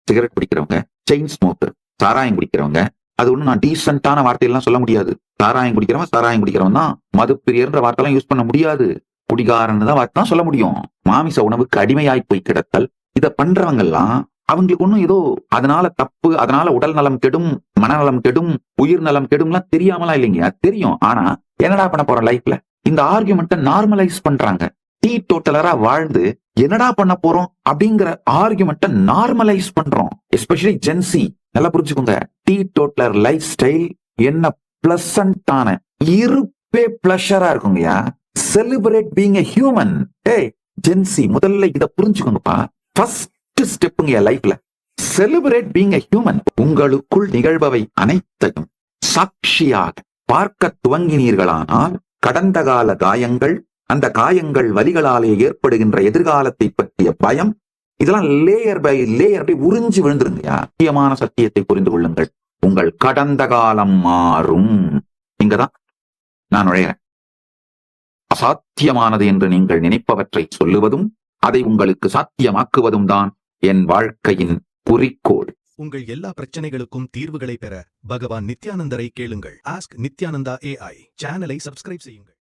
Cigarette பிடிக்கிறவங்க, chain smoker, சாராயம் குடிக்கிறவங்க, அது ஒண்ணு நான் டீசென்டான வார்த்தையெல்லாம் சொல்ல முடியாது. சாராயம் குடிக்கிறவன் தான் மது பிரியர்ன்ற வார்த்தைலாம் யூஸ் பண்ண முடியாது. குடிகாரன் தான் வார்த்தை தான் சொல்ல முடியும். மாமிச உணவுக்கு அடிமையாய் போய் கிடத்தல், இத பண்றவங்க எல்லாம் அவங்களுக்கு ஒண்ணும் ஏதோ அதனால தப்பு, அதனால உடல் நலம் கெடும், மனநலம் கெடும், உயிர் நலம் கெடும்லாம் தெரியாமலாம் இல்லைங்க, தெரியும். ஆனா என்னடா பண்ண போறோம் லைஃப்ல? இந்த ஆர்குமெண்ட்டை நார்மலைஸ் பண்றாங்க. டீ டோட்டலரா வாழ்ந்து என்னடா பண்ண போறோம் அப்படிங்கிற ஆர்குமெண்ட்டை நார்மலைஸ் பண்றோம். Especially Gen Z. நல்லா புரிஞ்சுக்கோங்க. டீ டோட்டலர் லைஃப் ஸ்டைல் என்ன பிளசண்டான இருப்பே பிளஷரா இருக்குங்கயா. Celebrate being a human. ஏய் ஜென்சி, முதல்ல இத புரிஞ்சுக்கோங்கப்பா. ஃபர்ஸ்ட் ஸ்டெப்புங்க லைஃப்ல. Celebrate being a human. உங்களுக்குள் நிகழ்பவை அனைத்தையும் சாட்சியாக பார்க்க துவங்கினீர்களானால் கடந்த கால காயங்கள், அந்த காயங்கள் வலிகளாலே ஏற்படுகின்ற எதிர்காலத்தை பற்றிய பயம், இதெல்லாம் லேயர் பை லேயர் அப்படி உறிஞ்சு விழுந்துருங்கயா. முக்கியமான சத்தியத்தை புரிந்து கொள்ளுங்கள். உங்கள் கடந்த காலம் மாறும். இங்கதான் நான் நுழைகிறேன். அசாத்தியமானது என்று நீங்கள் நினைப்பவற்றை சொல்லுவதும் அதை உங்களுக்கு சாத்தியமாக்குவதும் தான் என் வாழ்க்கையின் குறிக்கோள். உங்கள் எல்லா பிரச்சனைகளுக்கும் தீர்வுகளை பெற பகவான் நித்யானந்தரை கேளுங்கள். ஆஸ்க் நித்யானந்தா AI சேனலை சப்ஸ்கிரைப் செய்யுங்கள்.